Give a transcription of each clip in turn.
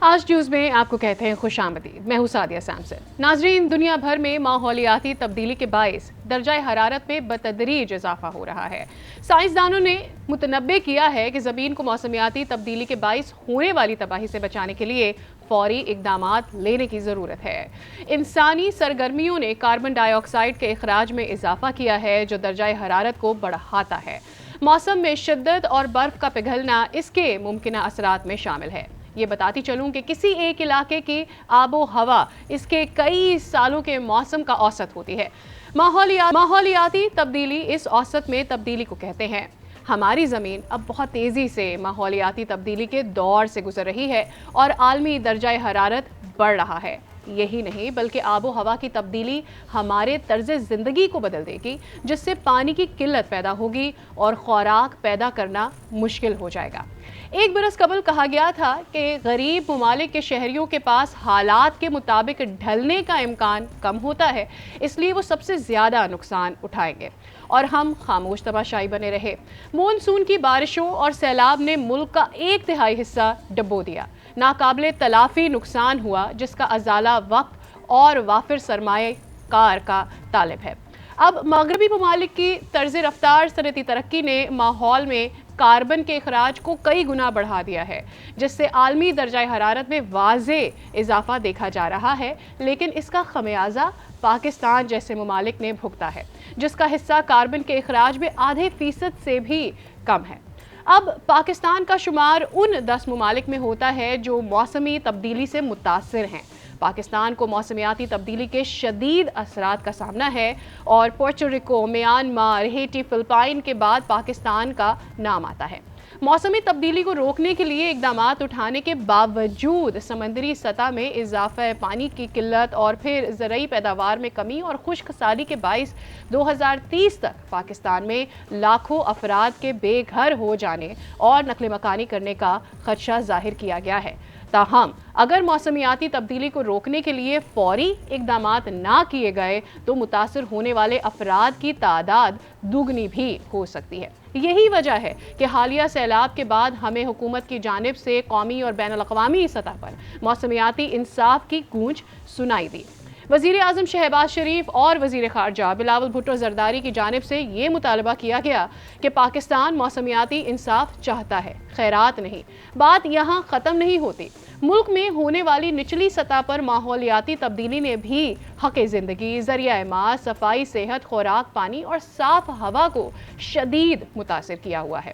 آج نیوز میں آپ کو کہتے ہیں خوش آمدید۔ میں ہوں سعدیہ سامسن۔ ناظرین، دنیا بھر میں ماحولیاتی تبدیلی کے باعث درجہ حرارت میں بتدریج اضافہ ہو رہا ہے۔ سائنسدانوں نے متنبع کیا ہے کہ زمین کو موسمیاتی تبدیلی کے باعث ہونے والی تباہی سے بچانے کے لیے فوری اقدامات لینے کی ضرورت ہے۔ انسانی سرگرمیوں نے کاربن ڈائی آکسائیڈ کے اخراج میں اضافہ کیا ہے، جو درجہ حرارت کو بڑھاتا ہے۔ موسم میں شدت اور برف کا پگھلنا اس کے ممکنہ اثرات میں شامل ہے۔ یہ بتاتی چلوں کہ کسی ایک علاقے کی آب و ہوا اس کے کئی سالوں کے موسم کا اوسط ہوتی ہے۔ ماحولیاتی تبدیلی اس اوسط میں تبدیلی کو کہتے ہیں۔ ہماری زمین اب بہت تیزی سے ماحولیاتی تبدیلی کے دور سے گزر رہی ہے اور عالمی درجہ حرارت بڑھ رہا ہے۔ یہی نہیں بلکہ آب و ہوا کی تبدیلی ہمارے طرز زندگی کو بدل دے گی، جس سے پانی کی قلت پیدا ہوگی اور خوراک پیدا کرنا مشکل ہو جائے گا۔ ایک برس قبل کہا گیا تھا کہ غریب ممالک کے شہریوں کے پاس حالات کے مطابق ڈھلنے کا امکان کم ہوتا ہے، اس لیے وہ سب سے زیادہ نقصان اٹھائیں گے، اور ہم خاموش تماشائی بنے رہے۔ مونسون کی بارشوں اور سیلاب نے ملک کا 1/3 حصہ ڈبو دیا۔ ناقابل تلافی نقصان ہوا، جس کا ازالہ وقت اور وافر سرمایہ کار کا طالب ہے۔ اب مغربی ممالک کی طرز رفتار صنعتی ترقی نے ماحول میں کاربن کے اخراج کو کئی گنا بڑھا دیا ہے، جس سے عالمی درجہ حرارت میں واضح اضافہ دیکھا جا رہا ہے، لیکن اس کا خمیازہ پاکستان جیسے ممالک نے بھگتا ہے، جس کا حصہ کاربن کے اخراج میں ½ سے بھی کم ہے۔ اب پاکستان کا شمار ان 10 ممالک میں ہوتا ہے جو موسمی تبدیلی سے متاثر ہیں۔ پاکستان کو موسمیاتی تبدیلی کے شدید اثرات کا سامنا ہے، اور Puerto Rico, Myanmar, Haiti, Philippines کے بعد پاکستان کا نام آتا ہے۔ موسمی تبدیلی کو روکنے کے لیے اقدامات اٹھانے کے باوجود سمندری سطح میں اضافہ، پانی کی قلت اور پھر زرعی پیداوار میں کمی اور خشک سالی کے باعث 2030 تک پاکستان میں لاکھوں افراد کے بے گھر ہو جانے اور نقل مکانی کرنے کا خدشہ ظاہر کیا گیا ہے۔ تاہم اگر موسمیاتی تبدیلی کو روکنے کے لیے فوری اقدامات نہ کیے گئے تو متاثر ہونے والے افراد کی تعداد دوگنی بھی ہو سکتی ہے۔ یہی وجہ ہے کہ حالیہ سیلاب کے بعد ہمیں حکومت کی جانب سے قومی اور بین الاقوامی سطح پر موسمیاتی انصاف کی گونج سنائی دی۔ وزیر اعظم شہباز شریف اور وزیر خارجہ بلاول بھٹو زرداری کی جانب سے یہ مطالبہ کیا گیا کہ پاکستان موسمیاتی انصاف چاہتا ہے، خیرات نہیں۔ بات یہاں ختم نہیں ہوتی۔ ملک میں ہونے والی نچلی سطح پر ماحولیاتی تبدیلی نے بھی حق زندگی، ذریعہ معاش، صفائی، صحت، خوراک، پانی اور صاف ہوا کو شدید متاثر کیا ہوا ہے۔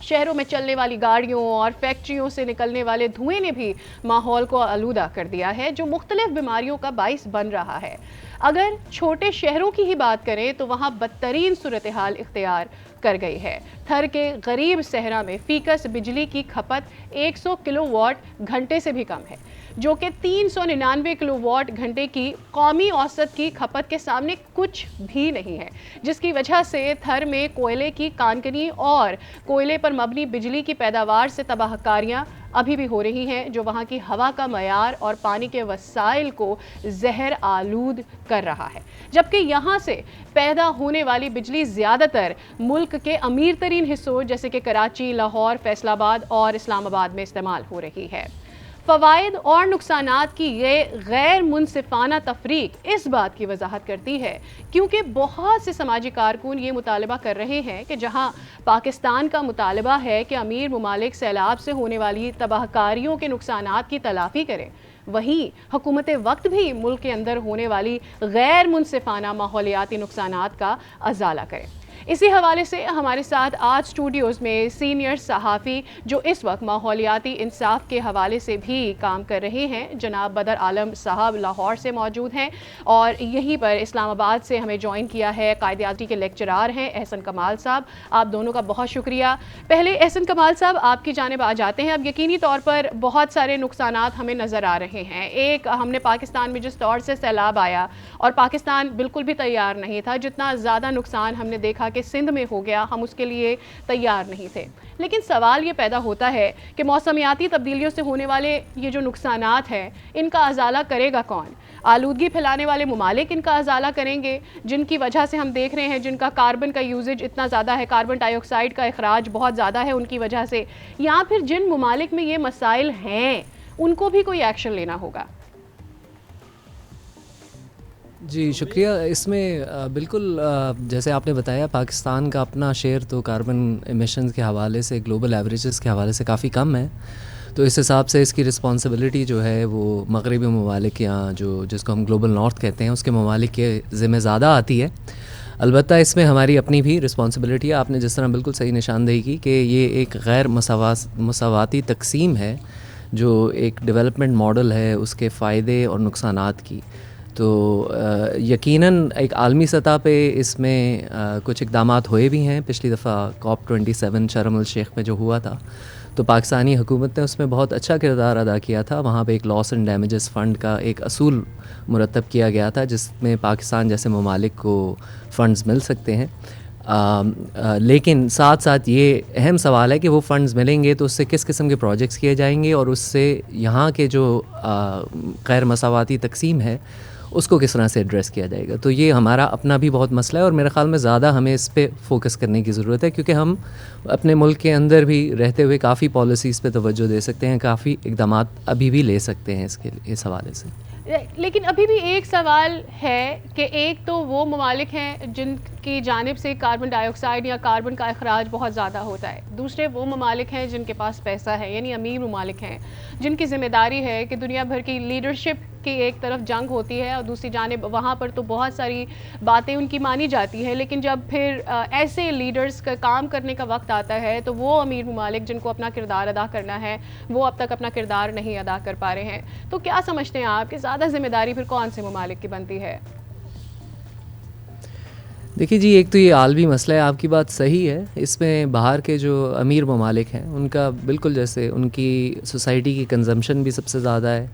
شہروں میں چلنے والی گاڑیوں اور فیکٹریوں سے نکلنے والے دھوئیں نے بھی ماحول کو آلودہ کر دیا ہے، جو مختلف بیماریوں کا باعث بن رہا ہے۔ اگر چھوٹے شہروں کی ہی بات کریں تو وہاں بدترین صورتحال اختیار کر گئی ہے۔ تھر کے غریب صحرا میں فیکس بجلی کی کھپت 100 کلو واٹ گھنٹے سے بھی کم ہے، جو کہ 399 کلو واٹ گھنٹے کی قومی اوسط کی کھپت کے سامنے کچھ بھی نہیں ہے، جس کی وجہ سے تھر میں کوئلے کی کانکنی اور کوئلے پر مبنی بجلی کی پیداوار سے تباہ کاریاں ابھی بھی ہو رہی ہیں، جو وہاں کی ہوا کا معیار اور پانی کے وسائل کو زہر آلود کر رہا ہے، جبکہ یہاں سے پیدا ہونے والی بجلی زیادہ تر ملک کے امیر ترین حصوں جیسے کہ کراچی، لاہور، فیصل آباد اور اسلام آباد میں استعمال ہو رہی ہے۔ فوائد اور نقصانات کی یہ غیر منصفانہ تفریق اس بات کی وضاحت کرتی ہے کیونکہ بہت سے سماجی کارکن یہ مطالبہ کر رہے ہیں کہ جہاں پاکستان کا مطالبہ ہے کہ امیر ممالک سیلاب سے ہونے والی تباہ کاریوں کے نقصانات کی تلافی کریں، وہیں حکومت وقت بھی ملک کے اندر ہونے والی غیر منصفانہ ماحولیاتی نقصانات کا ازالہ کرے۔ اسی حوالے سے ہمارے ساتھ آج اسٹوڈیوز میں سینئر صحافی جو اس وقت ماحولیاتی انصاف کے حوالے سے بھی کام کر رہے ہیں، جناب بدر عالم صاحب لاہور سے موجود ہیں، اور یہیں پر اسلام آباد سے ہمیں جوائن کیا ہے قائد اعظم کے لیکچرار ہیں احسن کمال صاحب۔ آپ دونوں کا بہت شکریہ۔ پہلے احسن کمال صاحب آپ کی جانب آ جاتے ہیں۔ اب یقینی طور پر بہت سارے نقصانات ہمیں نظر آ رہے ہیں۔ ایک، ہم نے پاکستان میں جس طور سے سیلاب آیا اور پاکستان بالکل بھی تیار نہیں تھا، جتنا زیادہ نقصان ہم نے دیکھا کہ سندھ میں ہو گیا، ہم اس کے لیے تیار نہیں تھے۔ لیکن سوال یہ پیدا ہوتا ہے کہ موسمیاتی تبدیلیوں سے ہونے والے یہ جو نقصانات ہیں، ان کا ازالہ کرے گا کون؟ آلودگی پھیلانے والے ممالک ان کا ازالہ کریں گے، جن کی وجہ سے ہم دیکھ رہے ہیں جن کا کاربن کا یوزیج اتنا زیادہ ہے، کاربن ڈائی آکسائیڈ کا اخراج بہت زیادہ ہے ان کی وجہ سے، یا پھر جن ممالک میں یہ مسائل ہیں ان کو بھی کوئی ایکشن لینا ہوگا. جی شکریہ. اس میں بالکل جیسے آپ نے بتایا پاکستان کا اپنا شیئر تو کاربن ایمیشنز کے حوالے سے گلوبل ایوریجز کے حوالے سے کافی کم ہے, تو اس حساب سے اس کی رسپانسبلٹی جو ہے وہ مغربی ممالک یا جس کو ہم گلوبل نارتھ کہتے ہیں اس کے ممالک کے ذمہ زیادہ آتی ہے. البتہ اس میں ہماری اپنی بھی رسپانسبلٹی ہے. آپ نے جس طرح بالکل صحیح نشاندہی کی کہ یہ ایک غیر مساواتی تقسیم ہے جو ایک ڈیولپمنٹ ماڈل ہے اس کے فائدے اور نقصانات کی. تو یقیناً ایک عالمی سطح پہ اس میں کچھ اقدامات ہوئے بھی ہیں. پچھلی دفعہ COP27 شرم الشیخ میں جو ہوا تھا تو پاکستانی حکومت نے اس میں بہت اچھا کردار ادا کیا تھا. وہاں پہ ایک لاس اینڈ ڈیمیجز فنڈ کا ایک اصول مرتب کیا گیا تھا جس میں پاکستان جیسے ممالک کو فنڈز مل سکتے ہیں. لیکن ساتھ ساتھ یہ اہم سوال ہے کہ وہ فنڈز ملیں گے تو اس سے کس قسم کے پروجیکٹس کیے جائیں گے اور اس سے یہاں کے جو غیر مساواتی تقسیم ہے اس کو کس طرح سے ایڈریس کیا جائے گا. تو یہ ہمارا اپنا بھی بہت مسئلہ ہے اور میرے خیال میں زیادہ ہمیں اس پہ فوکس کرنے کی ضرورت ہے کیونکہ ہم اپنے ملک کے اندر بھی رہتے ہوئے کافی پالیسیز پہ توجہ دے سکتے ہیں, کافی اقدامات ابھی بھی لے سکتے ہیں اس حوالے سے. لیکن ابھی بھی ایک سوال ہے کہ ایک تو وہ ممالک ہیں جن کی جانب سے کاربن ڈائی آکسائڈ یا کاربن کا اخراج بہت زیادہ ہوتا ہے, دوسرے وہ ممالک ہیں جن کے پاس پیسہ ہے یعنی امیر ممالک ہیں جن کی ذمہ داری ہے کہ دنیا بھر کی لیڈرشپ کی ایک طرف جنگ ہوتی ہے اور دوسری جانب وہاں پر تو بہت ساری باتیں ان کی مانی جاتی ہیں, لیکن جب پھر ایسے لیڈرز کا کام کرنے کا وقت آتا ہے تو وہ امیر ممالک جن کو اپنا کردار ادا کرنا ہے وہ اب تک اپنا کردار نہیں ادا کر پا رہے ہیں. تو کیا سمجھتے ہیں آپ کہ زیادہ ذمہ داری پھر کون سے ممالک کی بنتی ہے؟ دیکھیے جی, ایک تو یہ عالمی مسئلہ ہے, آپ کی بات صحیح ہے. اس میں باہر کے جو امیر ممالک ہیں ان کا بالکل جیسے ان کی سوسائٹی کی کنزمپشن بھی سب سے زیادہ ہے,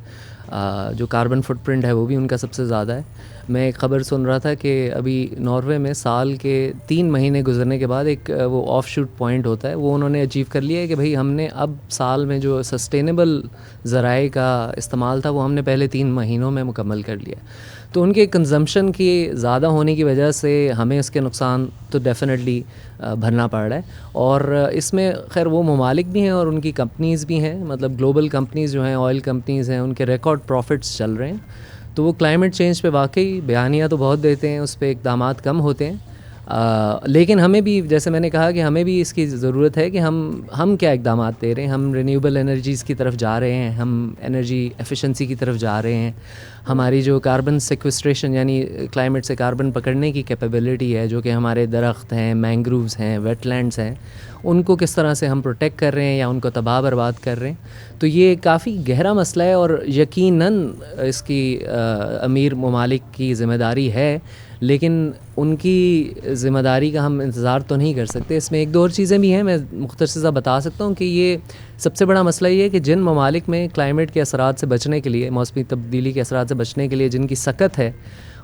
جو کاربن فٹ پرنٹ ہے وہ بھی ان کا سب سے زیادہ ہے. میں ایک خبر سن رہا تھا کہ ابھی ناروے میں سال کے 3 مہینے گزرنے کے بعد ایک وہ آف شوٹ پوائنٹ ہوتا ہے وہ انہوں نے اچیو کر لیا ہے کہ بھئی ہم نے اب سال میں جو سسٹینیبل ذرائع کا استعمال تھا وہ ہم نے پہلے 3 مہینوں میں مکمل کر لیا. تو ان کے کنزمپشن کی زیادہ ہونے کی وجہ سے ہمیں اس کے نقصان تو ڈیفینیٹلی بھرنا پڑ رہا ہے. اور اس میں خیر وہ ممالک بھی ہیں اور ان کی کمپنیز بھی ہیں, مطلب گلوبل کمپنیز جو ہیں آئل کمپنیز ہیں ان کے ریکارڈ پروفٹس چل رہے ہیں. تو وہ کلائمیٹ چینج پہ واقعی بیانیہ تو بہت دیتے ہیں, اس پہ اقدامات کم ہوتے ہیں. لیکن ہمیں بھی جیسے میں نے کہا کہ ہمیں بھی اس کی ضرورت ہے کہ ہم کیا اقدامات دے رہے ہیں. ہم رینیوبل انرجیز کی طرف جا رہے ہیں, ہم انرجی ایفیشنسی کی طرف جا رہے ہیں. ہماری جو کاربن سیکوسٹریشن یعنی کلائمیٹ سے کاربن پکڑنے کی کیپیبلٹی ہے جو کہ ہمارے درخت ہیں, مینگرووز ہیں, ویٹ لینڈز ہیں, ان کو کس طرح سے ہم پروٹیکٹ کر رہے ہیں یا ان کو تباہ برباد کر رہے ہیں. تو یہ کافی گہرا مسئلہ ہے اور یقیناً اس کی امیر ممالک کی ذمہ داری ہے, لیکن ان کی ذمہ داری کا ہم انتظار تو نہیں کر سکتے. اس میں ایک دو اور چیزیں بھی ہیں, میں مختصر بتا سکتا ہوں کہ یہ سب سے بڑا مسئلہ یہ ہے کہ جن ممالک میں کلائمیٹ کے اثرات سے بچنے کے لیے, موسمی تبدیلی کے اثرات سے بچنے کے لیے جن کی سخت ہے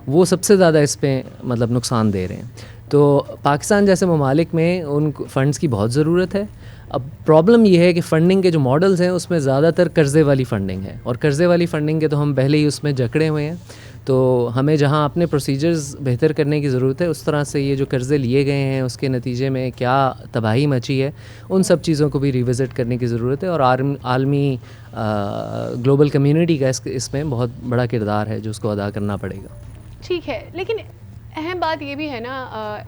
وہ سب سے زیادہ اس پہ مطلب نقصان دے رہے ہیں. تو پاکستان جیسے ممالک میں ان فنڈز کی بہت ضرورت ہے. اب پرابلم یہ ہے کہ فنڈنگ کے جو ماڈلز ہیں اس میں زیادہ تر قرضے والی فنڈنگ ہے, اور قرضے والی فنڈنگ کے تو ہم پہلے ہی اس میں جکڑے ہوئے ہیں. تو ہمیں جہاں اپنے پروسیجرز بہتر کرنے کی ضرورت ہے اس طرح سے یہ جو قرضے لیے گئے ہیں اس کے نتیجے میں کیا تباہی مچی ہے ان سب چیزوں کو بھی ریوزٹ کرنے کی ضرورت ہے. اور عالمی گلوبل کمیونٹی کا اس میں بہت بڑا کردار ہے جو اس کو ادا کرنا پڑے گا. ٹھیک ہے, لیکن اہم بات یہ بھی ہے نا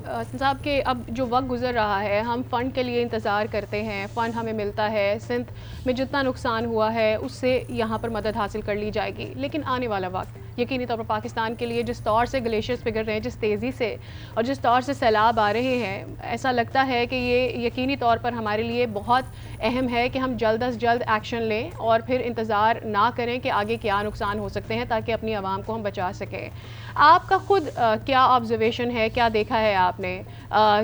حسن صاحب کہ اب جو وقت گزر رہا ہے ہم فنڈ کے لیے انتظار کرتے ہیں, فنڈ ہمیں ملتا ہے, سندھ میں جتنا نقصان ہوا ہے اس سے یہاں پر مدد حاصل کر لی جائے گی. لیکن آنے والا وقت یقینی طور پر پاکستان کے لیے جس طور سے گلیشیئرز پگھل رہے ہیں, جس تیزی سے اور جس طور سے سیلاب آ رہے ہیں, ایسا لگتا ہے کہ یہ یقینی طور پر ہمارے لیے بہت اہم ہے کہ ہم جلد از جلد ایکشن لیں اور پھر انتظار نہ کریں کہ آگے کیا نقصان ہو سکتے ہیں تاکہ اپنی عوام کو ہم بچا سکیں. آپ کا خود کیا آبزرویشن ہے, کیا دیکھا ہے آپ نے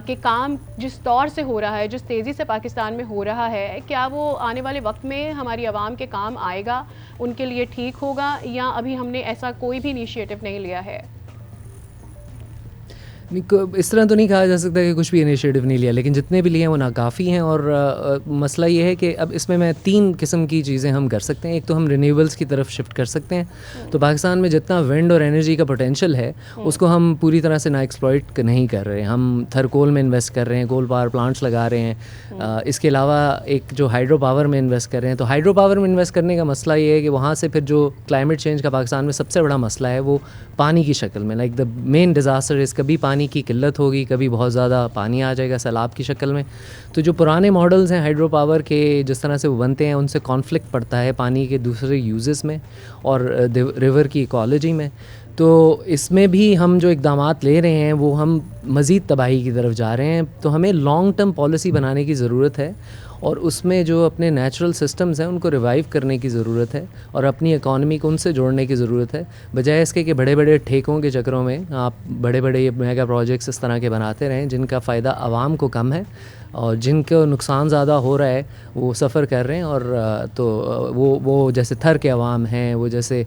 کہ کام جس طور سے ہو رہا ہے, جس تیزی سے پاکستان میں ہو رہا ہے, کیا وہ آنے والے وقت میں ہماری عوام کے کام آئے گا, ان کے لیے ٹھیک ہوگا, یا ابھی ہم نے ایسا کوئی بھی انیشیٹو نہیں لیا ہے؟ اس طرح تو نہیں کہا جا سکتا کہ کچھ بھی انیشیٹو نہیں لیا، لیکن جتنے بھی لیے ہیں وہ ناکافی ہیں. اور مسئلہ یہ ہے کہ اب اس میں 3 قسم کی چیزیں ہم کر سکتے ہیں. ایک تو ہم رینیویبلس کی طرف شفٹ کر سکتے ہیں. تو پاکستان میں جتنا ونڈ اور انرجی کا پوٹینشیل ہے اس کو ہم پوری طرح سے نا ایکسپلائٹ نہیں کر رہے. ہم تھرکول میں انویسٹ کر رہے ہیں، کول پاور پلانٹس لگا رہے ہیں. اس کے علاوہ ایک جو ہائیڈرو پاور میں انویسٹ کر رہے ہیں. تو ہائیڈرو پاور میں انویسٹ کرنے کا مسئلہ یہ ہے کہ وہاں سے پھر جو کلائمیٹ چینج کا پاکستان میں سب سے بڑا مسئلہ ہے وہ پانی کی شکل میں، لائک دا مین ڈیزاسٹر از کبھی پانی کی قلت ہوگی، کبھی بہت زیادہ پانی آ جائے گا سیلاب کی شکل میں. تو جو پرانے ماڈلز ہیں ہائیڈرو پاور کے، جس طرح سے وہ بنتے ہیں، ان سے کانفلکٹ پڑتا ہے پانی کے دوسرے یوزز میں اور ریور کی ایکالوجی میں. تو اس میں بھی ہم جو اقدامات لے رہے ہیں وہ ہم مزید تباہی کی طرف جا رہے ہیں. تو ہمیں لانگ ٹرم پالیسی بنانے کی ضرورت ہے، اور اس میں جو اپنے نیچرل سسٹمز ہیں ان کو ریوائیو کرنے کی ضرورت ہے، اور اپنی اکانومی کو ان سے جوڑنے کی ضرورت ہے، بجائے اس کے کہ بڑے بڑے ٹھیکوں کے چکروں میں آپ بڑے بڑے میگا پروجیکٹس اس طرح کے بناتے رہیں جن کا فائدہ عوام کو کم ہے اور جن کو نقصان زیادہ ہو رہا ہے وہ سفر کر رہے ہیں. اور تو وہ جیسے تھر کے عوام ہیں، وہ جیسے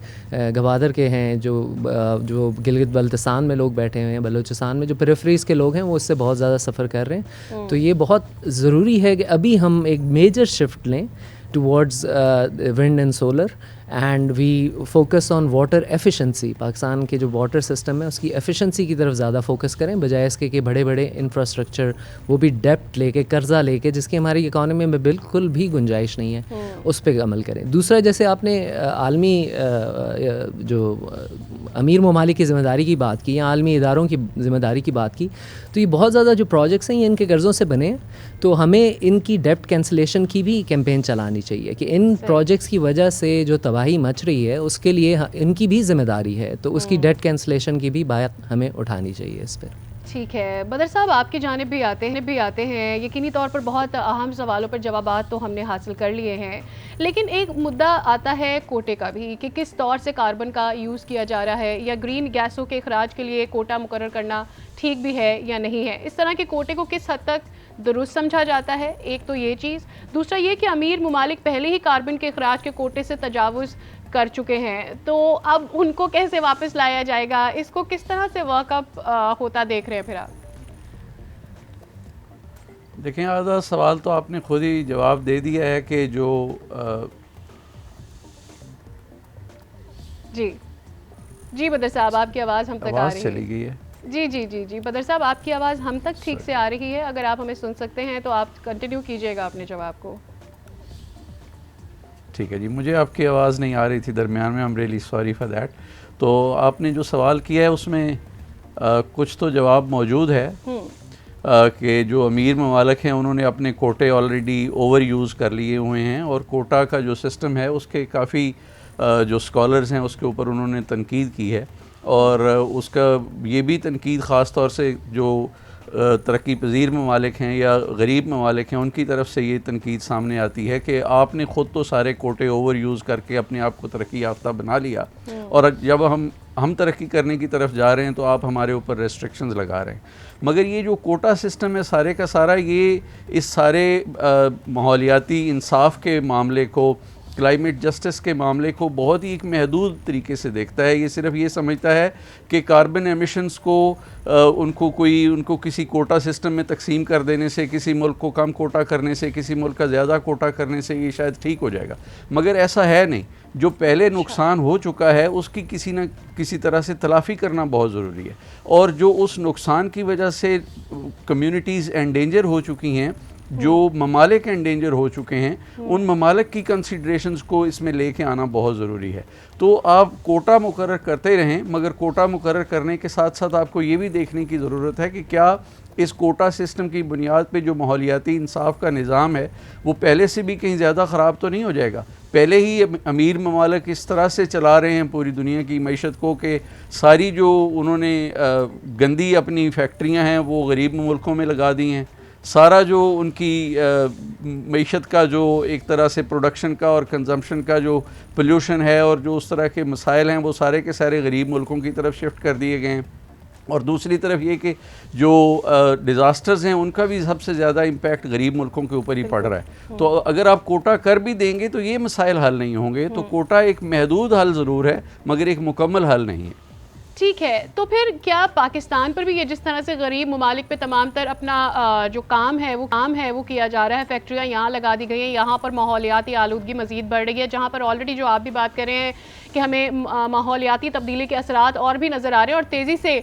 گوادر کے ہیں، جو گلگت بلتستان میں لوگ بیٹھے ہوئے ہیں، بلوچستان میں جو پیریفریز کے لوگ ہیں وہ اس سے بہت زیادہ سفر کر رہے ہیں. تو یہ بہت ضروری ہے کہ ابھی ہم ایک میجر شفٹ لیں towards wind and solar, and we focus on water efficiency. Pakistan کے جو واٹر سسٹم ہے اس کی ایفیشنسی کی طرف زیادہ فوکس کریں، بجائے اس کے کہ بڑے بڑے انفراسٹرکچر وہ بھی ڈیپٹ لے کے، قرضہ لے کے، جس کی ہماری اکانومی میں بالکل بھی گنجائش نہیں ہے، اس پہ عمل کریں. دوسرا، جیسے آپ نے عالمی جو امیر ممالک کی ذمہ داری کی بات کی یا عالمی اداروں کی ذمہ داری کی بات کی، تو یہ بہت زیادہ جو پروجیکٹس ہیں یہ ان کے قرضوں سے بنے ہیں. تو ہمیں ان کی ڈیپٹ کینسلیشن کی بھی کیمپین چلانی چاہیے کہ ان پروجیکٹس کی وجہ سے جو تباہی مچ رہی ہے اس کے لیے ان کی بھی ذمہ داری ہے. تو اس کی ڈیٹ کینسلیشن کی بھی بات ہمیں اٹھانی چاہیے اس پر. ٹھیک ہے بدر صاحب، آپ کی جانب بھی آتے ہیں. یقینی طور پر بہت اہم سوالوں پر جوابات تو ہم نے حاصل کر لیے ہیں، لیکن ایک مدعا آتا ہے کوٹے کا بھی کہ کس طور سے کاربن کا یوز کیا جا رہا ہے، یا گرین گیسوں کے اخراج کے لیے کوٹا مقرر کرنا ٹھیک بھی ہے یا نہیں ہے. اس طرح کے کوٹے کو کس حد تک درست سمجھا جاتا ہے؟ ایک تو یہ چیز. دوسرا یہ کہ امیر ممالک پہلے ہی کاربن کے اخراج کے کوٹے سے تجاوز کر چکے ہیں، تو اب ان کو کیسے واپس لایا جائے گا؟ اس کو کس طرح سے ورک اپ ہوتا دیکھ رہے ہیں پھر آپ؟ دیکھیں، آدھا سوال تو آپ نے خود ہی جواب دے دیا ہے کہ جو جی بدر صاحب آپ کی آواز ہم تک آ رہی ہے. چلی گئی ہے. جی بدر صاحب آپ کی آواز ہم تک ٹھیک سے آ رہی ہے. اگر آپ ہمیں سن سکتے ہیں تو آپ کنٹینیو کیجئے گا اپنے جواب کو. ٹھیک ہے جی، مجھے آپ کی آواز نہیں آ رہی تھی درمیان میں. I'm really sorry for that. تو آپ نے جو سوال کیا ہے اس میں کچھ تو جواب موجود ہے کہ جو امیر ممالک ہیں انہوں نے اپنے کوٹے آلریڈی اوور یوز کر لیے ہوئے ہیں، اور کوٹا کا جو سسٹم ہے اس کے کافی جو اسکالرز ہیں اس کے اوپر انہوں نے تنقید کی ہے. اور اس کا یہ بھی تنقید خاص طور سے جو ترقی پذیر ممالک ہیں یا غریب ممالک ہیں ان کی طرف سے یہ تنقید سامنے آتی ہے کہ آپ نے خود تو سارے کوٹے اوور یوز کر کے اپنے آپ کو ترقی یافتہ بنا لیا، اور جب ہم ترقی کرنے کی طرف جا رہے ہیں تو آپ ہمارے اوپر ریسٹرکشنز لگا رہے ہیں. مگر یہ جو کوٹا سسٹم ہے سارے کا سارا، یہ اس سارے ماحولیاتی انصاف کے معاملے کو، کلائمیٹ جسٹس کے معاملے کو بہت ہی ایک محدود طریقے سے دیکھتا ہے. یہ صرف یہ سمجھتا ہے کہ کاربن ایمیشنز کو ان کو کسی کوٹا سسٹم میں تقسیم کر دینے سے، کسی ملک کو کم کوٹا کرنے سے، کسی ملک کا زیادہ کوٹا کرنے سے یہ شاید ٹھیک ہو جائے گا. مگر ایسا ہے نہیں. جو پہلے نقصان ہو چکا ہے اس کی کسی نہ کسی طرح سے تلافی کرنا بہت ضروری ہے، اور جو اس نقصان کی وجہ سے کمیونٹیز انڈینجر ہو چکی ہیں، جو ممالک انڈینجر ہو چکے ہیں، ان ممالک کی کنسیڈریشنز کو اس میں لے کے آنا بہت ضروری ہے. تو آپ کوٹا مقرر کرتے رہیں، مگر کوٹا مقرر کرنے کے ساتھ ساتھ آپ کو یہ بھی دیکھنے کی ضرورت ہے کہ کیا اس کوٹا سسٹم کی بنیاد پہ جو ماحولیاتی انصاف کا نظام ہے وہ پہلے سے بھی کہیں زیادہ خراب تو نہیں ہو جائے گا. پہلے ہی امیر ممالک اس طرح سے چلا رہے ہیں پوری دنیا کی معیشت کو کہ ساری جو انہوں نے گندی اپنی فیکٹریاں ہیں وہ غریب ملکوں میں لگا دی ہیں. سارا جو ان کی معیشت کا جو ایک طرح سے پروڈکشن کا اور کنزمپشن کا جو پولیوشن ہے اور جو اس طرح کے مسائل ہیں وہ سارے کے سارے غریب ملکوں کی طرف شفٹ کر دیے گئے ہیں. اور دوسری طرف یہ کہ جو ڈیزاسٹرز ہیں ان کا بھی سب سے زیادہ امپیکٹ غریب ملکوں کے اوپر ہی پڑ رہا ہے. تو اگر آپ کوٹا کر بھی دیں گے تو یہ مسائل حل نہیں ہوں گے. تو کوٹا ایک محدود حل ضرور ہے مگر ایک مکمل حل نہیں ہے. ٹھیک ہے، تو پھر کیا پاکستان پر بھی یہ جس طرح سے غریب ممالک پہ تمام تر اپنا جو کام ہے وہ کیا جا رہا ہے، فیکٹریاں یہاں لگا دی گئی ہیں، یہاں پر ماحولیاتی آلودگی مزید بڑھ رہی ہے، جہاں پر آلریڈی جو آپ بھی بات کر رہے ہیں کہ ہمیں ماحولیاتی تبدیلی کے اثرات اور بھی نظر آ رہے ہیں اور تیزی سے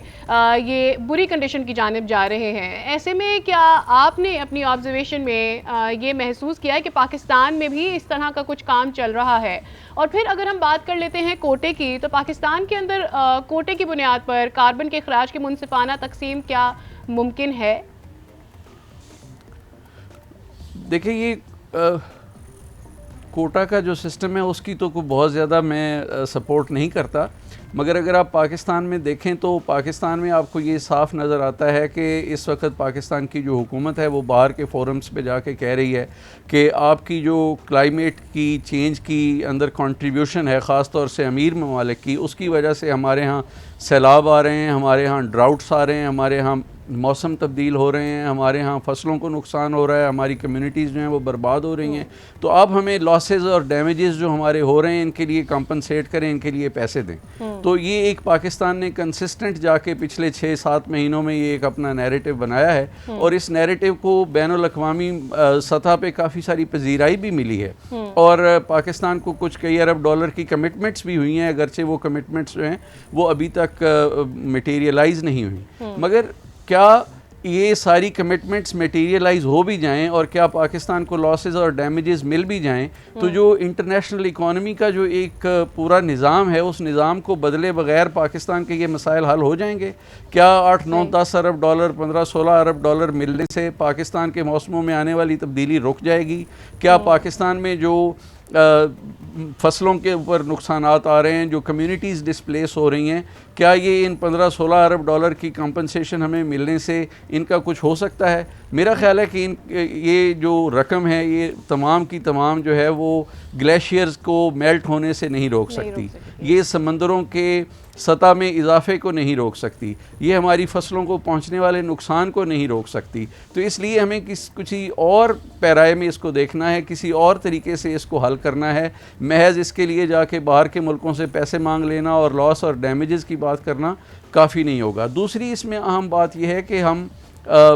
یہ بری کنڈیشن کی جانب جا رہے ہیں، ایسے میں کیا آپ نے اپنی آبزرویشن میں یہ محسوس کیا ہے کہ پاکستان میں بھی اس طرح کا کچھ کام چل رہا ہے؟ اور پھر اگر ہم بات کر لیتے ہیں کوٹے کی، تو پاکستان کے اندر کوٹے کی بنیاد پر کاربن کے اخراج کی منصفانہ تقسیم کیا ممکن ہے؟ دیکھیں یہ کوٹا کا جو سسٹم ہے اس کی تو کوئی بہت زیادہ میں سپورٹ نہیں کرتا، مگر اگر آپ پاکستان میں دیکھیں تو پاکستان میں آپ کو یہ صاف نظر آتا ہے کہ اس وقت پاکستان کی جو حکومت ہے وہ باہر کے فورمز پہ جا کے کہہ رہی ہے کہ آپ کی جو کلائمیٹ کی چینج کی اندر کنٹریبیوشن ہے، خاص طور سے امیر ممالک کی، اس کی وجہ سے ہمارے ہاں سیلاب آ رہے ہیں، ہمارے ہاں ڈراؤٹس آ رہے ہیں، ہمارے ہاں موسم تبدیل ہو رہے ہیں، ہمارے ہاں فصلوں کو نقصان ہو رہا ہے، ہماری کمیونٹیز جو ہیں وہ برباد ہو رہی ہیں، تو آپ ہمیں لاسز اور ڈیمیجز جو ہمارے ہو رہے ہیں ان کے لیے کمپنسیٹ کریں، ان کے لیے پیسے دیں۔ تو یہ ایک پاکستان نے کنسسٹنٹ جا کے پچھلے 6-7 مہینوں میں یہ ایک اپنا نیریٹو بنایا ہے، اور اس نیریٹو کو بین الاقوامی سطح پہ کافی ساری پذیرائی بھی ملی ہے، اور پاکستان کو کچھ کئی ارب ڈالر کی کمٹمنٹس بھی ہوئی ہیں، اگرچہ وہ کمٹمنٹس جو ہیں وہ ابھی تک میٹیریلائز نہیں ہوئی، مگر کیا یہ ساری کمٹمنٹس میٹیریلائز ہو بھی جائیں اور کیا پاکستان کو لاسز اور ڈیمیجز مل بھی جائیں تو جو انٹرنیشنل اکانومی کا جو ایک پورا نظام ہے اس نظام کو بدلے بغیر پاکستان کے یہ مسائل حل ہو جائیں گے؟ کیا 8-9-10 ارب ڈالر 15-16 ارب ڈالر ملنے سے پاکستان کے موسموں میں آنے والی تبدیلی رک جائے گی؟ کیا پاکستان میں جو فصلوں کے اوپر نقصانات آ رہے ہیں، جو کمیونٹیز ڈسپلیس ہو رہی ہیں، کیا یہ ان 15-16 ارب ڈالر کی کمپنسیشن ہمیں ملنے سے ان کا کچھ ہو سکتا ہے؟ میرا خیال ہے کہ یہ جو رقم ہے یہ تمام کی تمام جو ہے وہ گلیشیئرز کو میلٹ ہونے سے نہیں روک سکتی، یہ سمندروں کے سطح میں اضافے کو نہیں روک سکتی، یہ ہماری فصلوں کو پہنچنے والے نقصان کو نہیں روک سکتی، تو اس لیے ہمیں کسی اور پیرائے میں اس کو دیکھنا ہے، کسی اور طریقے سے اس کو حل کرنا ہے، محض اس کے لیے جا کے باہر کے ملکوں سے پیسے مانگ لینا اور لاس اور ڈیمیجز کی بات کرنا کافی نہیں ہوگا۔ دوسری اس میں اہم بات یہ ہے کہ ہم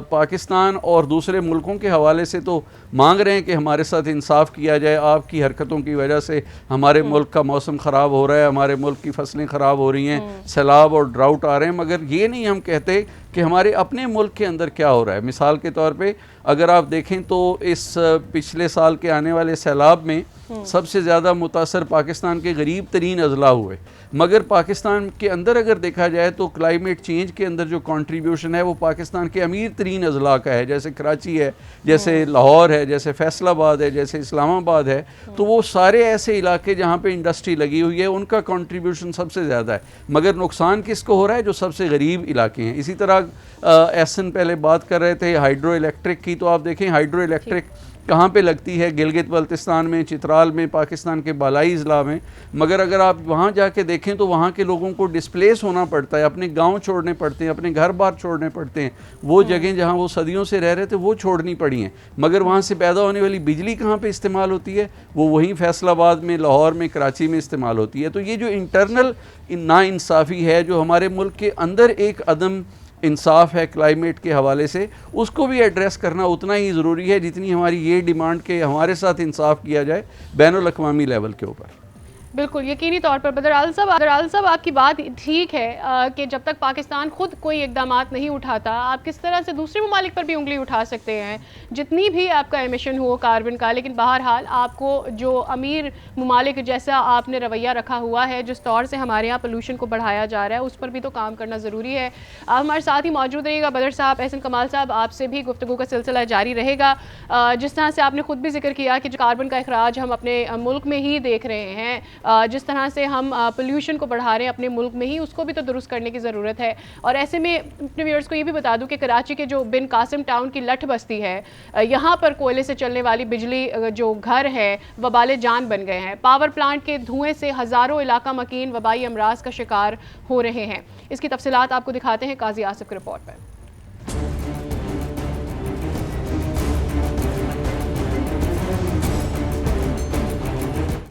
پاکستان اور دوسرے ملکوں کے حوالے سے تو مانگ رہے ہیں کہ ہمارے ساتھ انصاف کیا جائے، آپ کی حرکتوں کی وجہ سے ہمارے ملک کا موسم خراب ہو رہا ہے، ہمارے ملک کی فصلیں خراب ہو رہی ہیں، سیلاب اور ڈراؤٹ آ رہے ہیں، مگر یہ نہیں ہم کہتے کہ ہمارے اپنے ملک کے اندر کیا ہو رہا ہے۔ مثال کے طور پہ اگر آپ دیکھیں تو اس پچھلے سال کے آنے والے سیلاب میں سب سے زیادہ متاثر پاکستان کے غریب ترین اضلاع ہوئے، مگر پاکستان کے اندر اگر دیکھا جائے تو کلائمیٹ چینج کے اندر جو کنٹریبیوشن ہے وہ پاکستان کے امیر ترین اضلاع کا ہے، جیسے کراچی ہے، جیسے لاہور ہے، جیسے فیصل آباد ہے، جیسے اسلام آباد ہے، تو وہ سارے ایسے علاقے جہاں پہ انڈسٹری لگی ہوئی ہے ان کا کنٹریبیوشن سب سے زیادہ ہے، مگر نقصان کس کو ہو رہا ہے؟ جو سب سے غریب علاقے ہیں۔ اسی طرح ایسن پہلے بات کر رہے تھے ہائیڈرو الیکٹرک کی، تو آپ دیکھیں ہائیڈرو الیکٹرک کہاں پہ لگتی ہے؟ گلگت بلتستان میں، چترال میں، پاکستان کے بالائی اضلاع میں، مگر اگر آپ وہاں جا کے دیکھیں تو وہاں کے لوگوں کو ڈسپلیس ہونا پڑتا ہے، اپنے گاؤں چھوڑنے پڑتے ہیں، اپنے گھر بار چھوڑنے پڑتے ہیں، وہ جگہیں جہاں وہ صدیوں سے رہ رہے تھے وہ چھوڑنی پڑی ہیں، مگر وہاں سے پیدا ہونے والی بجلی کہاں پہ استعمال ہوتی ہے؟ وہ وہیں فیصل آباد میں، لاہور میں، کراچی میں استعمال ہوتی ہے۔ تو یہ جو انٹرنل ناانصافی ہے، جو ہمارے ملک کے اندر ایک عدم انصاف ہے کلائمیٹ کے حوالے سے، اس کو بھی ایڈریس کرنا اتنا ہی ضروری ہے جتنی ہماری یہ ڈیمانڈ کہ ہمارے ساتھ انصاف کیا جائے بین الاقوامی لیول کے اوپر۔ بالکل یقینی طور پر بدر عالم صاحب آپ کی بات ٹھیک ہے کہ جب تک پاکستان خود کوئی اقدامات نہیں اٹھاتا، آپ کس طرح سے دوسرے ممالک پر بھی انگلی اٹھا سکتے ہیں جتنی بھی آپ کا ایمیشن ہو کاربن کا، لیکن بہرحال آپ کو جو امیر ممالک جیسا آپ نے رویہ رکھا ہوا ہے، جس طور سے ہمارے یہاں پولوشن کو بڑھایا جا رہا ہے، اس پر بھی تو کام کرنا ضروری ہے۔ آپ ہمارے ساتھ ہی موجود رہیے گا بدر صاحب، احسن کمال صاحب، آپ سے بھی گفتگو کا سلسلہ جاری رہے گا۔ جس طرح سے آپ نے خود بھی ذکر کیا کہ جو کاربن کا اخراج ہم اپنے ملک میں ہی دیکھ رہے ہیں، جس طرح سے ہم پولیوشن کو بڑھا رہے ہیں اپنے ملک میں ہی، اس کو بھی تو درست کرنے کی ضرورت ہے۔ اور ایسے میں اپنے ویورز کو یہ بھی بتا دوں کہ کراچی کے جو بن قاسم ٹاؤن کی لٹھ بستی ہے، یہاں پر کوئلے سے چلنے والی بجلی جو گھر ہے وبال جان بن گئے ہیں۔ پاور پلانٹ کے دھوئیں سے ہزاروں علاقہ مکین وبائی امراض کا شکار ہو رہے ہیں۔ اس کی تفصیلات آپ کو دکھاتے ہیں قاضی آصف کی رپورٹ پر۔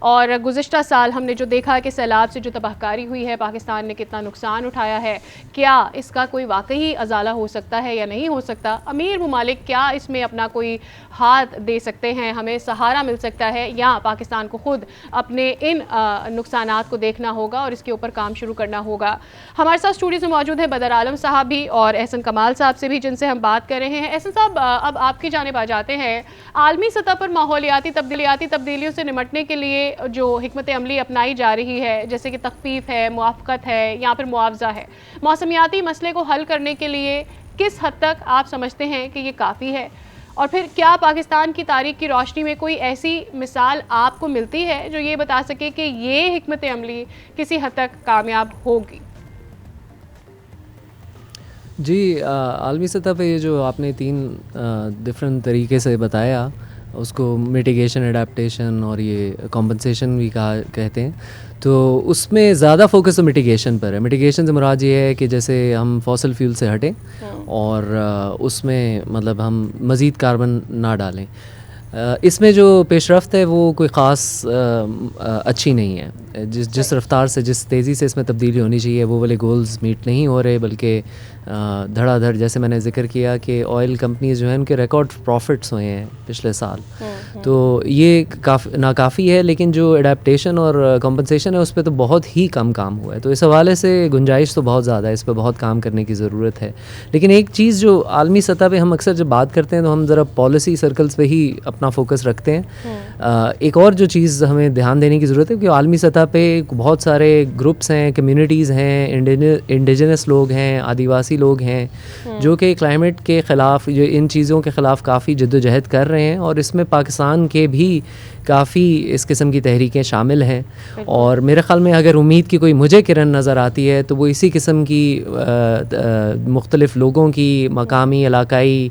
اور گزشتہ سال ہم نے جو دیکھا کہ سیلاب سے جو تباہ کاری ہوئی ہے, پاکستان نے کتنا نقصان اٹھایا ہے, کیا اس کا کوئی واقعی ازالہ ہو سکتا ہے یا نہیں ہو سکتا؟ امیر ممالک کیا اس میں اپنا کوئی ہاتھ دے سکتے ہیں, ہمیں سہارا مل سکتا ہے, یا پاکستان کو خود اپنے ان نقصانات کو دیکھنا ہوگا اور اس کے اوپر کام شروع کرنا ہوگا؟ ہمارے ساتھ اسٹوڈیو میں موجود ہے بدر عالم صاحب بھی اور احسن کمال صاحب سے بھی, جن سے ہم بات کر رہے ہیں. احسن صاحب, اب آپ کی جانب آ جاتے ہیں. عالمی سطح پر ماحولیاتی تبدیلیوں سے نمٹنے کے لیے جو حکمت عملی اپنائی جا رہی ہے, جیسے کہ تخفیف ہے, موافقت ہے یا پھر معاوضہ ہے, موسمیاتی مسئلے کو حل کرنے کے لیے کس حد تک آپ سمجھتے ہیں کہ یہ کافی ہے؟ اور پھر کیا پاکستان کی تاریخ کی روشنی میں کوئی ایسی مثال آپ کو ملتی ہے جو یہ بتا سکے کہ یہ حکمت عملی کسی حد تک کامیاب ہوگی؟ جی, عالمی سطح پہ یہ جو آپ نے 3 ڈفرینٹ طریقے سے بتایا, اس کو میٹیگیشن, ایڈیپٹیشن اور یہ کمپنسیشن بھی کہتے ہیں, تو اس میں زیادہ فوکس تو میٹیگیشن پر ہے. میٹیگیشن سے مراد یہ ہے کہ جیسے ہم فوسل فیول سے ہٹیں اور اس میں مطلب ہم مزید کاربن نہ ڈالیں. اس میں جو پیش رفت ہے وہ کوئی خاص اچھی نہیں ہے. جس رفتار سے, جس تیزی سے اس میں تبدیلی ہونی چاہیے وہ والے گولز میٹ نہیں ہو رہے, بلکہ دھڑا دھڑ, جیسے میں نے ذکر کیا کہ آئل کمپنیز جو ہیں ان کے ریکارڈ پروفٹس ہوئے ہیں پچھلے سال, تو یہ ناکافی ہے. لیکن جو ایڈیپٹیشن اور کمپنسیشن ہے اس پہ تو بہت ہی کم کام ہوا ہے, تو اس حوالے سے گنجائش تو بہت زیادہ ہے, اس پہ بہت کام کرنے کی ضرورت ہے. لیکن ایک چیز جو عالمی سطح پہ ہم اکثر جب بات کرتے ہیں تو ہم ذرا پالیسی سرکلز پہ ہی اپنا فوکس رکھتے ہیں. ایک اور جو چیز ہمیں دھیان دینے کی ضرورت ہے کہ عالمی سطح پہ بہت سارے گروپس ہیں, کمیونٹیز ہیں, انڈیجنس لوگ ہیں, آدیواسی لوگ ہیں, جو کہ کلائمیٹ کے خلاف, جو ان چیزوں کے خلاف کافی جد و جہد کر رہے ہیں, اور اس میں پاکستان کے بھی کافی اس قسم کی تحریکیں شامل ہیں. اور میرے خیال میں اگر امید کی کوئی مجھے کرن نظر آتی ہے تو وہ اسی قسم کی مختلف لوگوں کی مقامی علاقائی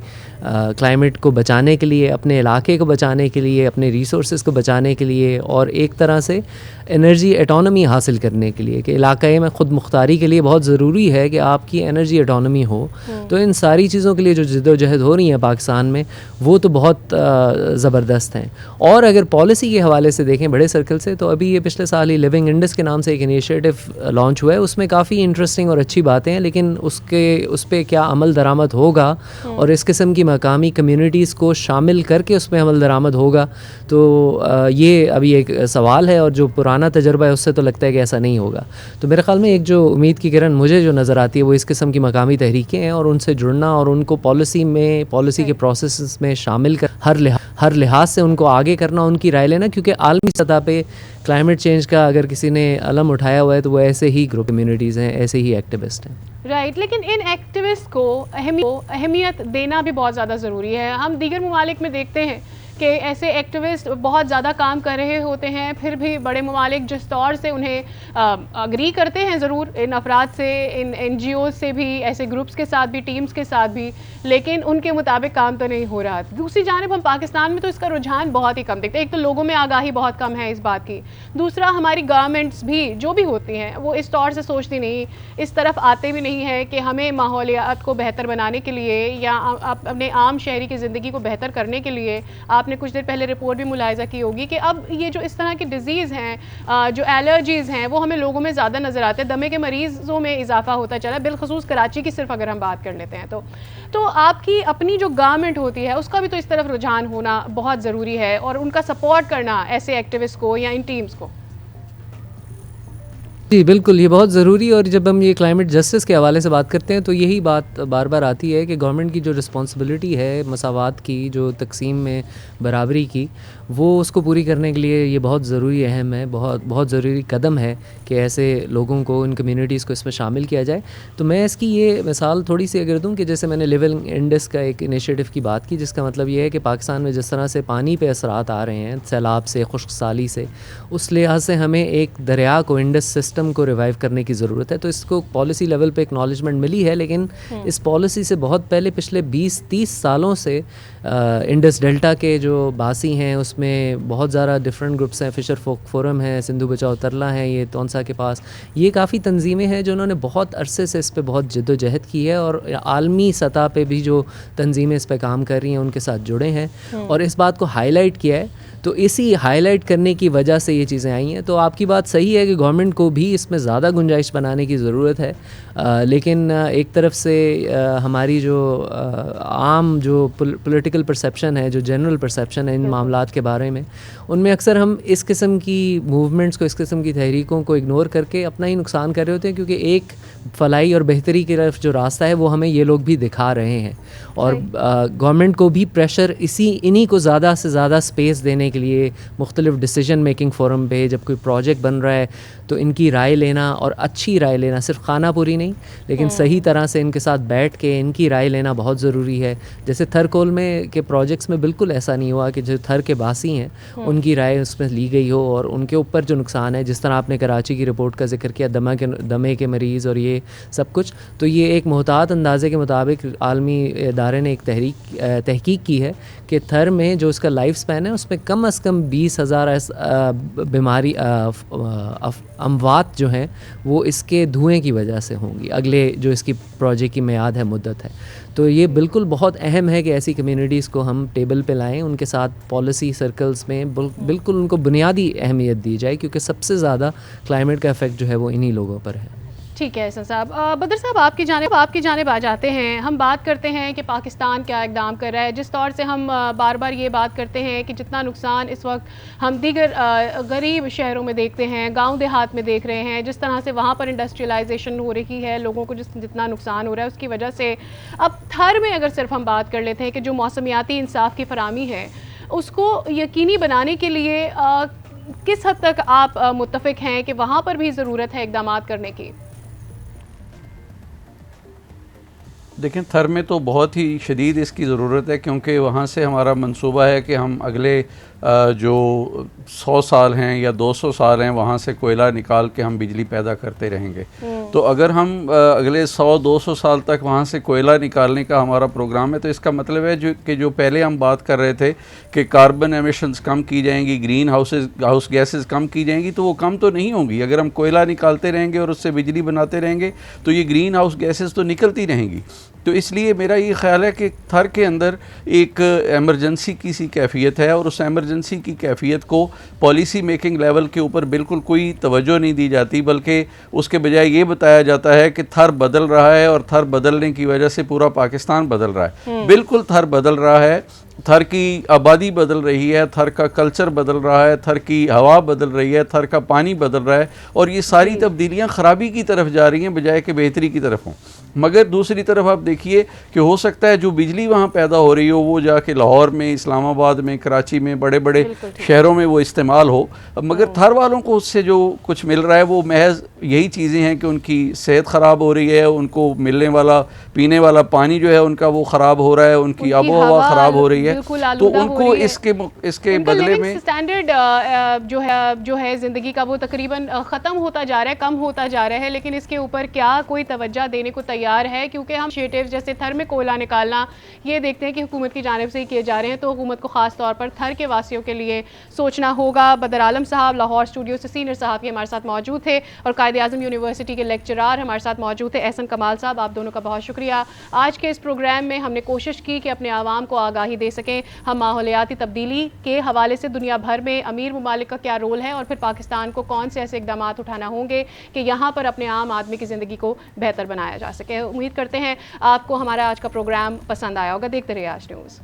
کلائمیٹ کو بچانے کے لیے, اپنے علاقے کو بچانے کے لیے, اپنے ریسورسز کو بچانے کے لیے, اور ایک طرح سے انرجی ایٹانومی حاصل کرنے کے لیے, کہ علاقے میں خود مختاری کے لیے بہت ضروری ہے کہ آپ کی انرجی ایٹانومی ہو. تو ان ساری چیزوں کے لیے جو جد و جہد ہو رہی ہیں پاکستان میں وہ تو بہت زبردست ہیں. اور اگر پالیسی کے حوالے سے دیکھیں بڑے سرکل سے, تو ابھی یہ پچھلے سال ہی لیونگ انڈس کے نام سے ایک انیشیٹو لانچ ہوا ہے. اس میں کافی انٹرسٹنگ اور اچھی باتیں ہیں, لیکن اس پہ کیا عمل درآمد ہوگا اور اس قسم کی مقامی کمیونٹیز کو شامل کر کے اس میں عمل درآمد ہوگا, تو یہ ابھی ایک سوال ہے. اور جو پرانا تجربہ ہے اس سے تو لگتا ہے کہ ایسا نہیں ہوگا. تو میرے خیال میں ایک جو امید کی کرن مجھے جو نظر آتی ہے وہ اس قسم کی مقامی تحریکیں ہیں, اور ان سے جڑنا اور ان کو پالیسی کے پروسیسز میں شامل کر ہر لحاظ سے ان کو آگے کرنا, ان کی رائے لینا. کیونکہ عالمی سطح پہ کلائمیٹ چینج کا اگر کسی نے علم اٹھایا ہوا ہے تو وہ ایسے ہی گروپ کمیونٹیز ہیں, ایسے ہی ایکٹیوسٹ ہیں. رائٹ, لیکن ان ایکٹیوسٹ کو اہمیت دینا بھی بہت زیادہ ضروری ہے. ہم دیگر ممالک میں دیکھتے ہیں کہ ایسے ایکٹیوسٹ بہت زیادہ کام کر رہے ہوتے ہیں, پھر بھی بڑے ممالک جس طور سے انہیں اگری کرتے ہیں ضرور ان افراد سے, ان این جی اوز سے بھی, ایسے گروپس کے ساتھ بھی, ٹیمز کے ساتھ بھی, لیکن ان کے مطابق کام تو نہیں ہو رہا. دوسری جانب ہم پاکستان میں تو اس کا رجحان بہت ہی کم دیکھتے ہیں. ایک تو لوگوں میں آگاہی بہت کم ہے اس بات کی, دوسرا ہماری گورنمنٹس بھی جو بھی ہوتی ہیں وہ اس طور سے سوچتی نہیں, اس طرف آتے بھی نہیں ہے کہ ہمیں ماحولیات کو بہتر بنانے کے لیے یا اپنے عام شہری کی زندگی کو بہتر کرنے کے لیے. آپ نے کچھ دیر پہلے رپورٹ بھی ملاحظہ کی ہوگی کہ اب یہ جو اس طرح کی ڈیزیز ہیں, جو الرجیز ہیں, وہ ہمیں لوگوں میں زیادہ نظر آتے ہیں. دمے کے مریضوں میں اضافہ ہوتا چلا, بالخصوص کراچی کی صرف اگر ہم بات کر لیتے ہیں تو آپ کی اپنی جو گورنمنٹ ہوتی ہے اس کا بھی تو اس طرف رجحان ہونا بہت ضروری ہے, اور ان کا سپورٹ کرنا ایسے ایکٹیوسٹ کو یا ان ٹیمز کو. جی بالکل, یہ بہت ضروری. اور جب ہم یہ کلائمیٹ جسٹس کے حوالے سے بات کرتے ہیں تو یہی بات بار بار آتی ہے کہ گورنمنٹ کی جو رسپانسبلٹی ہے مساوات کی, جو تقسیم میں برابری کی, وہ اس کو پوری کرنے کے لیے یہ بہت ضروری, اہم ہے, بہت ضروری قدم ہے کہ ایسے لوگوں کو, ان کمیونٹیز کو اس میں شامل کیا جائے. تو میں اس کی یہ مثال تھوڑی سی اگر دوں کہ جیسے میں نے لیونگ انڈس کا ایک انیشیٹو کی بات کی, جس کا مطلب یہ ہے کہ پاکستان میں جس طرح سے پانی پہ اثرات آ رہے ہیں سیلاب سے, خشک سالی سے, اس لحاظ سے ہمیں ایک دریا کو, انڈس سسٹم سسٹم کو ریوائیو کرنے کی ضرورت ہے. تو اس کو پالیسی لیول پہ اکنالجمنٹ ملی ہے, لیکن اس پالیسی سے بہت پہلے پچھلے 20-30 سالوں سے انڈس ڈیلٹا کے جو باسی ہیں اس میں بہت زیادہ ڈفرینٹ گروپس ہیں. فشر فوک فورم ہے, سندھو بچاؤ ترلا ہیں, یہ تونسا کے پاس, یہ کافی تنظیمیں ہیں جنہوں نے بہت عرصے سے اس پہ بہت جد و جہد کی ہے, اور عالمی سطح پہ بھی جو تنظیمیں اس پہ کام کر رہی ہیں ان کے ساتھ جڑے ہیں اور اس بات کو ہائی لائٹ کیا ہے. تو اسی ہائی لائٹ کرنے کی وجہ سے یہ چیزیں آئی ہیں. تو آپ کی بات صحیح ہے کہ گورنمنٹ کو بھی اس میں زیادہ گنجائش بنانے کی ضرورت ہے, لیکن ایک طرف سے ہماری جو عام جو پولیٹیکل پرسیپشن ہے, جو جنرل پرسیپشن ہے ان معاملات کے بارے میں, ان میں اکثر ہم اس قسم کی موومنٹس کو, اس قسم کی تحریکوں کو اگنور کر کے اپنا ہی نقصان کر رہے ہوتے ہیں, کیونکہ ایک فلاحی اور بہتری کی طرف جو راستہ ہے وہ ہمیں یہ لوگ بھی دکھا رہے ہیں. اور گورنمنٹ کو بھی پریشر انہی کو زیادہ سے زیادہ اسپیس دینے کے لیے مختلف ڈیسیجن میکنگ فورم پہ جب کوئی پروجیکٹ بن رہا ہے تو ان کی رائے لینا, اور اچھی رائے لینا, صرف خانہ پوری نہیں لیکن صحیح طرح سے ان کے ساتھ بیٹھ کے ان کی رائے لینا بہت ضروری ہے. جیسے تھرکول میں کے پروجیکٹس میں بالکل ایسا نہیں ہوا کہ جو تھر کے باسی ہیں ان کی رائے اس میں لی گئی ہو اور ان کے اوپر جو نقصان ہے, جس طرح آپ نے کراچی کی رپورٹ کا ذکر کیا, دمے کے مریض اور یہ سب کچھ, تو یہ ایک محتاط اندازے کے مطابق عالمی ادارے نے ایک تحقیق کی ہے کہ تھر میں جو اس کا لائف سپین ہے اس میں کم از کم 20,000 بیماری اموات جو ہیں وہ اس کے دھوئیں کی وجہ سے ہوں گی اگلے جو اس کی پروجیکٹ کی میعاد ہے, مدت ہے. تو یہ بالکل بہت اہم ہے کہ ایسی کمیونٹیز کو ہم ٹیبل پہ لائیں, ان کے ساتھ پالیسی سرکلز میں بالکل ان کو بنیادی اہمیت دی جائے, کیونکہ سب سے زیادہ کلائمیٹ کا افیکٹ جو ہے وہ انہی لوگوں پر ہے. ٹھیک ہے احسن صاحب. بدر صاحب آپ کی جانب آ جاتے ہیں. ہم بات کرتے ہیں کہ پاکستان کیا اقدام کر رہا ہے, جس طور سے ہم بار بار یہ بات کرتے ہیں کہ جتنا نقصان اس وقت ہم دیگر غریب شہروں میں دیکھتے ہیں, گاؤں دیہات میں دیکھ رہے ہیں, جس طرح سے وہاں پر انڈسٹریلائزیشن ہو رہی ہے, لوگوں کو جتنا نقصان ہو رہا ہے اس کی وجہ سے, اب تھر میں اگر صرف ہم بات کر لیتے ہیں کہ جو موسمیاتی انصاف کی فراہمی ہے اس کو یقینی بنانے کے لیے کس حد تک آپ متفق ہیں کہ وہاں پر بھی ضرورت ہے اقدامات کرنے کی؟ دیکھیں تھر میں تو بہت ہی شدید اس کی ضرورت ہے, کیونکہ وہاں سے ہمارا منصوبہ ہے کہ ہم اگلے جو 100 سال ہیں یا 200 سال ہیں وہاں سے کوئلہ نکال کے ہم بجلی پیدا کرتے رہیں گے. تو اگر ہم اگلے 100-200 سال تک وہاں سے کوئلہ نکالنے کا ہمارا پروگرام ہے, تو اس کا مطلب ہے کہ جو پہلے ہم بات کر رہے تھے کہ کاربن ایمیشنز کم کی جائیں گی, گرین ہاؤس گیسز کم کی جائیں گی, تو وہ کم تو نہیں ہوں گی. اگر ہم کوئلہ نکالتے رہیں گے اور اس سے بجلی بناتے رہیں گے تو یہ گرین ہاؤس گیسز تو نکلتی رہیں گی. تو اس لیے میرا یہ خیال ہے کہ تھر کے اندر ایک ایمرجنسی کی سی کیفیت ہے, اور اس ایمرجنسی کی کیفیت کو پالیسی میکنگ لیول کے اوپر بالکل کوئی توجہ نہیں دی جاتی, بلکہ اس کے بجائے یہ بتایا جاتا ہے کہ تھر بدل رہا ہے اور تھر بدلنے کی وجہ سے پورا پاکستان بدل رہا ہے. بالکل تھر بدل رہا ہے, تھر کی آبادی بدل رہی ہے, تھر کا کلچر بدل رہا ہے, تھر کی ہوا بدل رہی ہے, تھر کا پانی بدل رہا ہے, اور یہ ساری تبدیلیاں خرابی کی طرف جا رہی ہیں بجائے کہ بہتری کی طرف ہوں. مگر دوسری طرف آپ دیکھیے کہ ہو سکتا ہے جو بجلی وہاں پیدا ہو رہی ہو وہ جا کے لاہور میں, اسلام آباد میں, کراچی میں, بڑے بڑے شہروں میں وہ استعمال ہو, مگر تھر والوں کو اس سے جو کچھ مل رہا ہے وہ محض یہی چیزیں ہیں کہ ان کی صحت خراب ہو رہی ہے, ان کو ملنے والا پینے والا پانی جو ہے ان کا وہ خراب ہو رہا ہے, ان کی آب و ہوا خراب ہو رہی ہے. تو ان کو اس کے بدلے میں سٹینڈرڈ جو ہے زندگی کا وہ تقریباً ختم ہوتا جا رہا ہے, کم ہوتا جا رہا ہے, لیکن اس کے اوپر کیا کوئی توجہ دینے کو تیار ہے؟ کیونکہ ہم انیشیٹیوز جیسے تھر میں کوئلہ نکالنا یہ دیکھتے ہیں کہ حکومت کی جانب سے ہی کیے جا رہے ہیں, تو حکومت کو خاص طور پر تھر کے واسیوں کے لیے سوچنا ہوگا. بدر عالم صاحب لاہور اسٹوڈیو سے سینئر صحافی ہمارے ساتھ موجود تھے, اور قائد اعظم یونیورسٹی کے لیکچرار ہمارے ساتھ موجود تھے احسن کمال صاحب. آپ دونوں کا بہت شکریہ. آج کے اس پروگرام میں ہم نے کوشش کی کہ اپنے عوام کو آگاہی دے سکیں ہم ماحولیاتی تبدیلی کے حوالے سے دنیا بھر میں امیر ممالک کا کیا رول ہے, اور پھر پاکستان کو کون سے ایسے اقدامات اٹھانا ہوں گے کہ یہاں پر اپنے عام آدمی کی زندگی کو بہتر بنایا جا سکے. امید کرتے ہیں آپ کو ہمارا آج کا پروگرام پسند آیا ہوگا. دیکھتے رہیے آج نیوز.